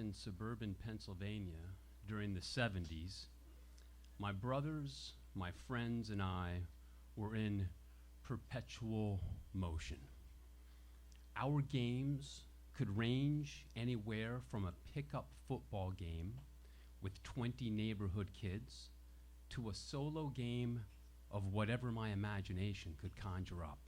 in suburban Pennsylvania during the 70s, my brothers, my friends, and I were in perpetual motion. Our games could range anywhere from a pickup football game with 20 neighborhood kids to a solo game of whatever my imagination could conjure up.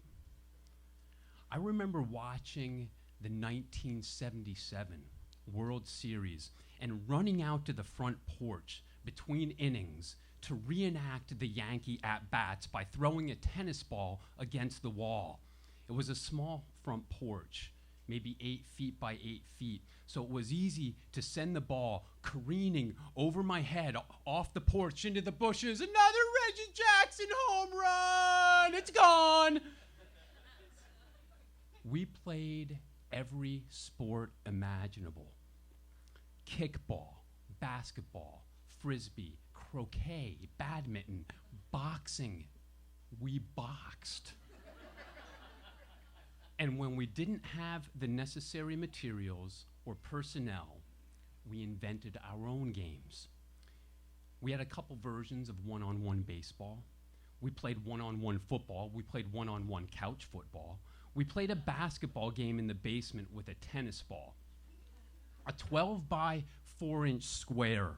I remember watching the 1977 World Series and running out to the front porch between innings to reenact the Yankee at-bats by throwing a tennis ball against the wall. It was a small front porch, maybe 8 feet by 8 feet, so it was easy to send the ball careening over my head off the porch into the bushes. Another Reggie Jackson home run! It's gone! We played every sport imaginable. Kickball, basketball, frisbee, croquet, badminton, boxing. We boxed. And when we didn't have the necessary materials or personnel, we invented our own games. We had a couple versions of one-on-one baseball. We played one-on-one football. We played one-on-one couch football. We played a basketball game in the basement with a tennis ball. A 12 by 4-inch square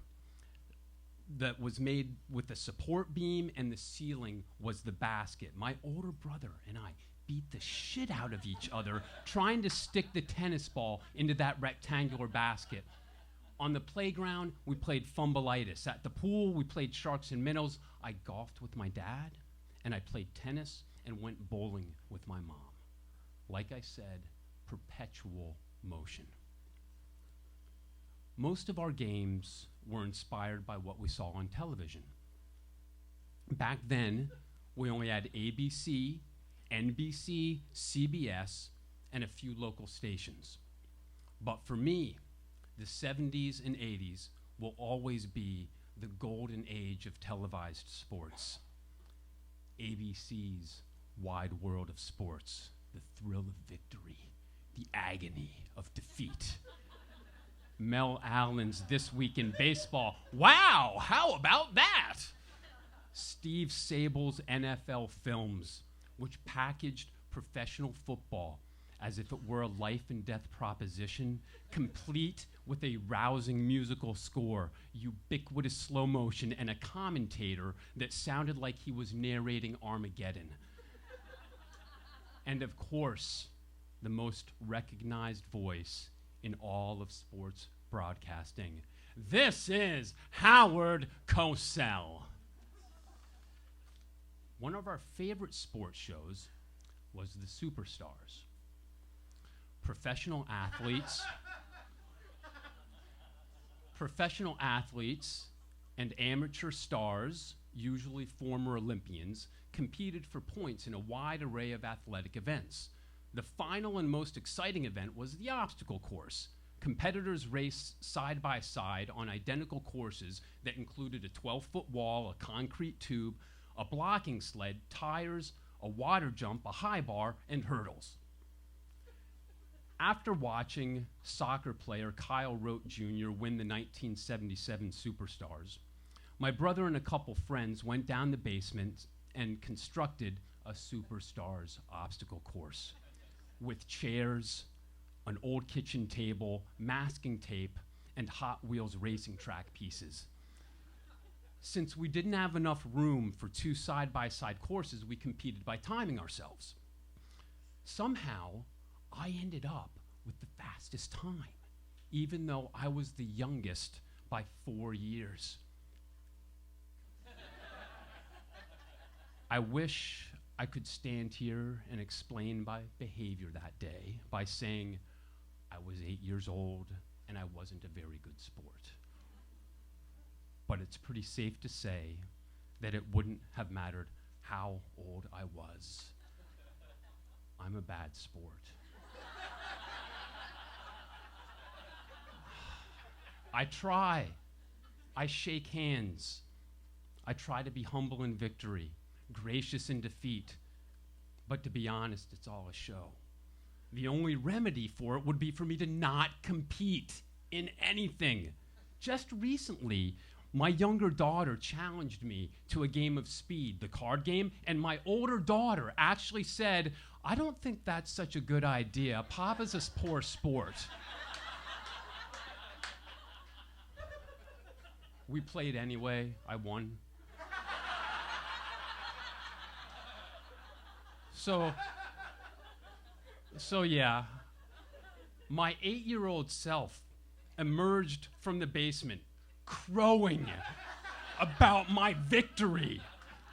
that was made with a support beam, and the ceiling was the basket. My older brother and I beat the shit out of each other trying to stick the tennis ball into that rectangular basket. On the playground, we played fumbleitis. At the pool, we played sharks and minnows. I golfed with my dad, and I played tennis and went bowling with my mom. Like I said, perpetual motion. Most of our games were inspired by what we saw on television. Back then, we only had ABC, NBC, CBS, and a few local stations. But for me, the 70s and 80s will always be the golden age of televised sports. ABC's Wide World of Sports, the thrill of victory, the agony of defeat. Mel Allen's This Week in Baseball. Wow, how about that? Steve Sable's NFL Films, which packaged professional football as if it were a life and death proposition, complete with a rousing musical score, ubiquitous slow motion, and a commentator that sounded like he was narrating Armageddon. And of course, the most recognized voice in all of sports broadcasting. This is Howard Cosell. One of our favorite sports shows was The Superstars. Professional athletes and amateur stars, usually former Olympians, competed for points in a wide array of athletic events. The final and most exciting event was the obstacle course. Competitors raced side by side on identical courses that included a 12-foot wall, a concrete tube, a blocking sled, tires, a water jump, a high bar, and hurdles. After watching soccer player Kyle Rote Jr. win the 1977 Superstars, my brother and a couple friends went down the basement and constructed a Superstars obstacle course with chairs, an old kitchen table, masking tape, and Hot Wheels racing track pieces. Since we didn't have enough room for 2 side-by-side courses, we competed by timing ourselves. Somehow, I ended up with the fastest time, even though I was the youngest by 4 years. I wish I could stand here and explain my behavior that day by saying I was 8 years old and I wasn't a very good sport. But it's pretty safe to say that it wouldn't have mattered how old I was. I'm a bad sport. I try. I shake hands. I try to be humble in victory, gracious in defeat. But to be honest, it's all a show. The only remedy for it would be for me to not compete. in anything. Just recently, my younger daughter challenged me to a game of speed, the card game, and my older daughter actually said, "I don't think that's such a good idea. Papa's a poor sport." We played anyway. I won. So yeah, my 8-year-old self emerged from the basement crowing about my victory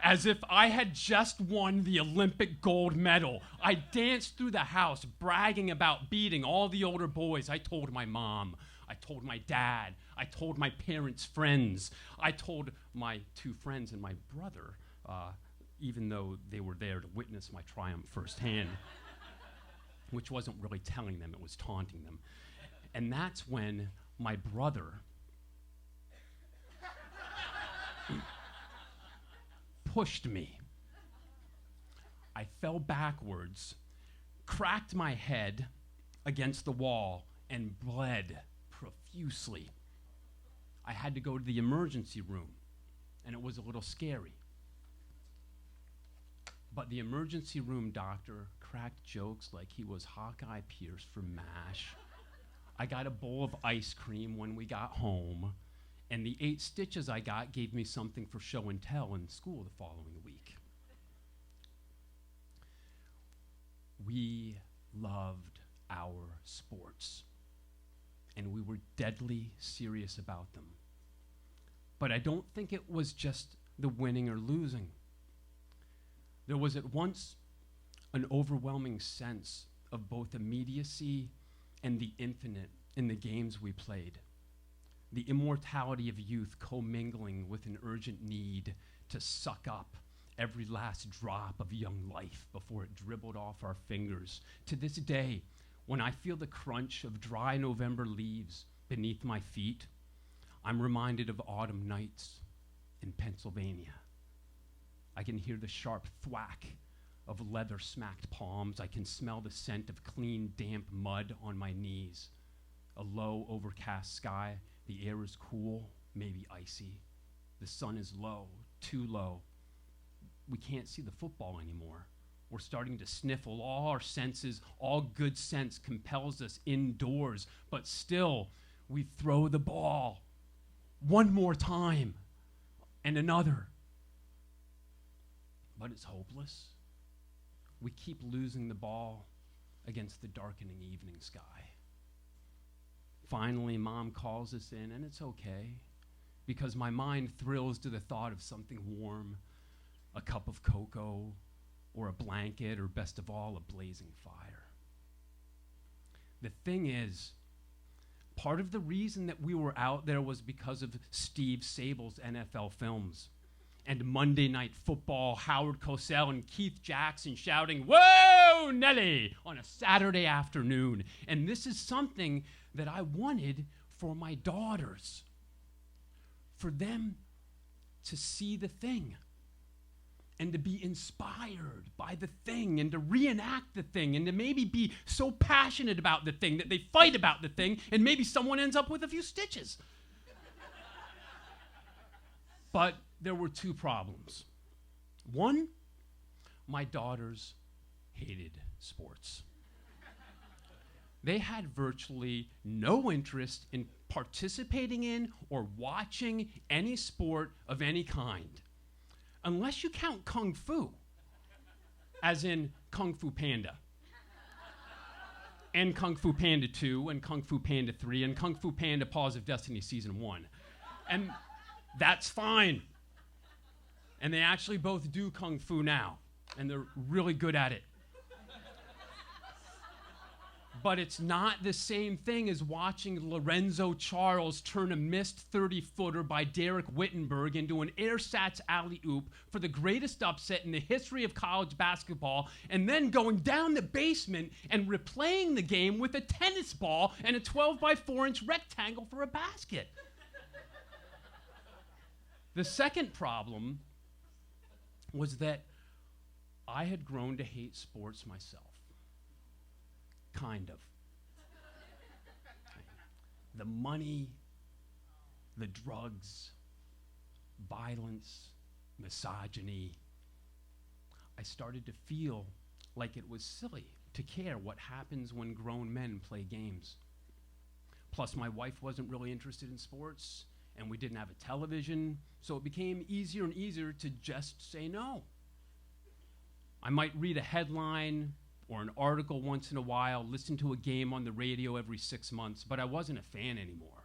as if I had just won the Olympic gold medal. I danced through the house bragging about beating all the older boys. I told my mom, I told my dad, I told my parents' friends, I told my 2 friends and my brother, even though they were there to witness my triumph firsthand, which wasn't really telling them, it was taunting them. And that's when my brother pushed me. I fell backwards, cracked my head against the wall, and bled profusely. I had to go to the emergency room, and it was a little scary. But the emergency room doctor cracked jokes like he was Hawkeye Pierce from MASH. I got a bowl of ice cream when we got home, and the 8 stitches I got gave me something for show and tell in school the following week. We loved our sports, and we were deadly serious about them. But I don't think it was just the winning or losing. There was at once an overwhelming sense of both immediacy and the infinite in the games we played. The immortality of youth commingling with an urgent need to suck up every last drop of young life before it dribbled off our fingers. To this day, when I feel the crunch of dry November leaves beneath my feet, I'm reminded of autumn nights in Pennsylvania. I can hear the sharp thwack of leather-smacked palms. I can smell the scent of clean, damp mud on my knees. A low, overcast sky. The air is cool, maybe icy. The sun is low, too low. We can't see the football anymore. We're starting to sniffle. All our senses, all good sense compels us indoors, but still, we throw the ball one more time and another. But it's hopeless. We keep losing the ball against the darkening evening sky. Finally, Mom calls us in, and it's okay, because my mind thrills to the thought of something warm, a cup of cocoa, or a blanket, or best of all, a blazing fire. The thing is, part of the reason that we were out there was because of Steve Sable's NFL films. And Monday Night Football, Howard Cosell and Keith Jackson shouting, "Whoa, Nelly!" on a Saturday afternoon. And this is something that I wanted for my daughters, for them to see the thing and to be inspired by the thing and to reenact the thing and to maybe be so passionate about the thing that they fight about the thing and maybe someone ends up with a few stitches. But there were 2 problems. One, my daughters hated sports. They had virtually no interest in participating in or watching any sport of any kind, unless you count Kung Fu, as in Kung Fu Panda, and Kung Fu Panda 2, and Kung Fu Panda 3, and Kung Fu Panda Paws of Destiny Season 1. And that's fine. And they actually both do Kung Fu now, and they're really good at it. But it's not the same thing as watching Lorenzo Charles turn a missed 30-footer by Derek Wittenberg into an airsats alley-oop for the greatest upset in the history of college basketball, and then going down the basement and replaying the game with a tennis ball and a 12-by-4-inch rectangle for a basket. The second problem was that I had grown to hate sports myself. Kind of. The money, the drugs, violence, misogyny. I started to feel like it was silly to care what happens when grown men play games. Plus, my wife wasn't really interested in sports, and we didn't have a television, so it became easier and easier to just say no. I might read a headline or an article once in a while, listen to a game on the radio every 6 months, but I wasn't a fan anymore.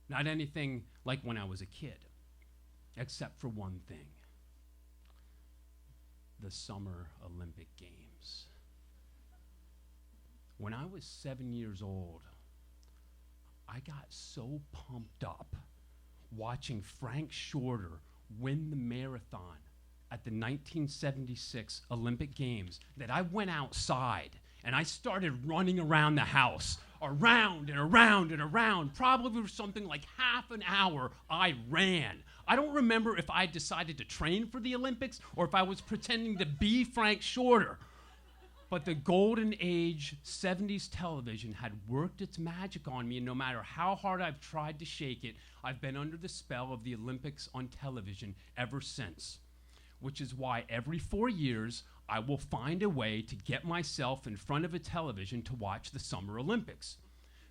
Not anything like when I was a kid, except for one thing: the Summer Olympic Games. When I was 7 years old, I got so pumped up watching Frank Shorter win the marathon at the 1976 Olympic Games that I went outside and I started running around the house, around and around and around. Probably for something like half an hour, I ran. I don't remember if I decided to train for the Olympics or if I was pretending to be Frank Shorter. But the golden age 70s television had worked its magic on me, and no matter how hard I've tried to shake it, I've been under the spell of the Olympics on television ever since. Which is why every 4 years, I will find a way to get myself in front of a television to watch the Summer Olympics.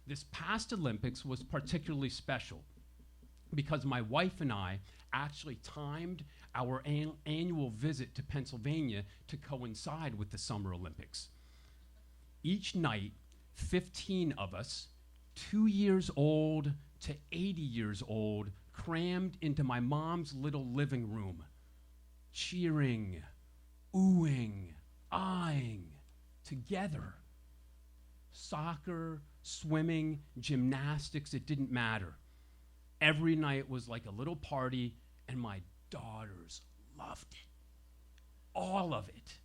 This past Olympics was particularly special because my wife and I actually timed our annual visit to Pennsylvania to coincide with the Summer Olympics. Each night, 15 of us, 2 years old to 80 years old, crammed into my mom's little living room, cheering, oohing, eyeing, together. Soccer, swimming, gymnastics, it didn't matter. Every night was like a little party, and my daughters loved it. All of it,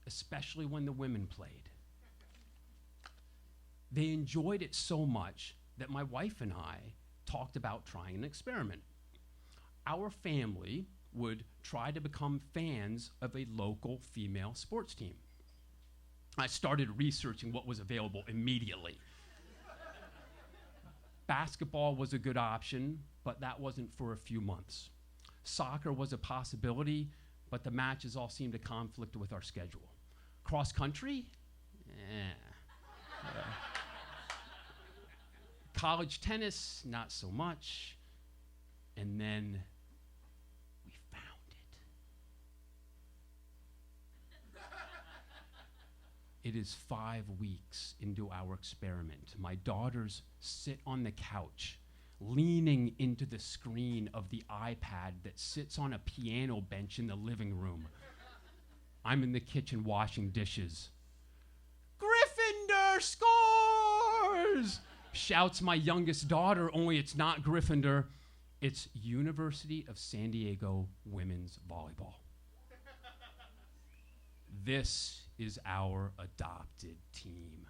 especially when the women played. They enjoyed it so much that my wife and I talked about trying an experiment. Our family would try to become fans of a local female sports team. I started researching what was available immediately. Basketball was a good option, but that wasn't for a few months. Soccer was a possibility, but the matches all seemed to conflict with our schedule. Cross country? College tennis? Not so much. And then we found it. It is 5 weeks into our experiment. My daughters sit on the couch, leaning into the screen of the iPad that sits on a piano bench in the living room. I'm in the kitchen washing dishes. Gryffindor scores! Shouts my youngest daughter, only it's not Gryffindor. It's University of San Diego women's volleyball. This is our adopted team.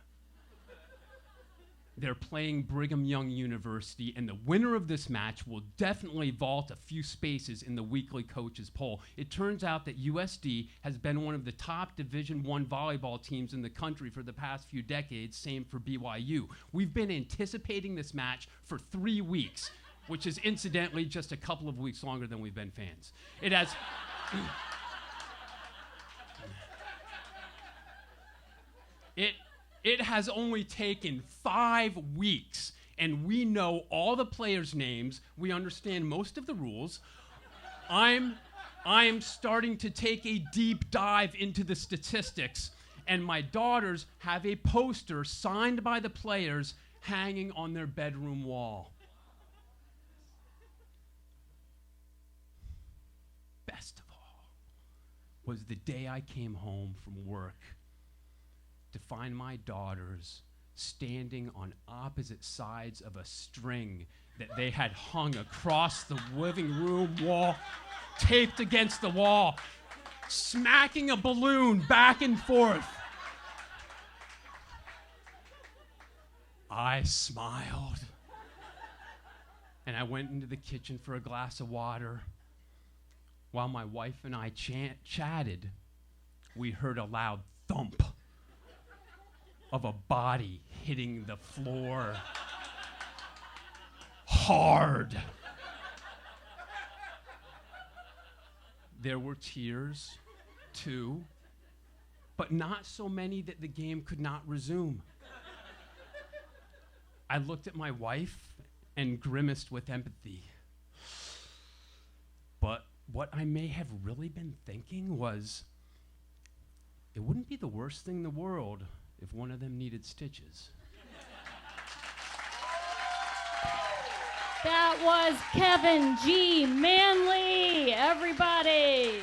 They're playing Brigham Young University, and the winner of this match will definitely vault a few spaces in the weekly coaches poll. It turns out that USD has been one of the top Division I volleyball teams in the country for the past few decades, same for BYU. We've been anticipating this match for 3 weeks, which is incidentally just a couple of weeks longer than we've been fans. It has... It has only taken 5 weeks, and we know all the players' names. We understand most of the rules. I'm starting to take a deep dive into the statistics, and my daughters have a poster signed by the players hanging on their bedroom wall. Best of all was the day I came home from work to find my daughters standing on opposite sides of a string that they had hung across the living room wall, taped against the wall, smacking a balloon back and forth. I smiled, and I went into the kitchen for a glass of water. While my wife and I chatted, we heard a loud thump of a body hitting the floor. hard. There were tears, too, but not so many that the game could not resume. I looked at my wife and grimaced with empathy. But what I may have really been thinking was, it wouldn't be the worst thing in the world if one of them needed stitches. That was Kevin G. Manley, everybody.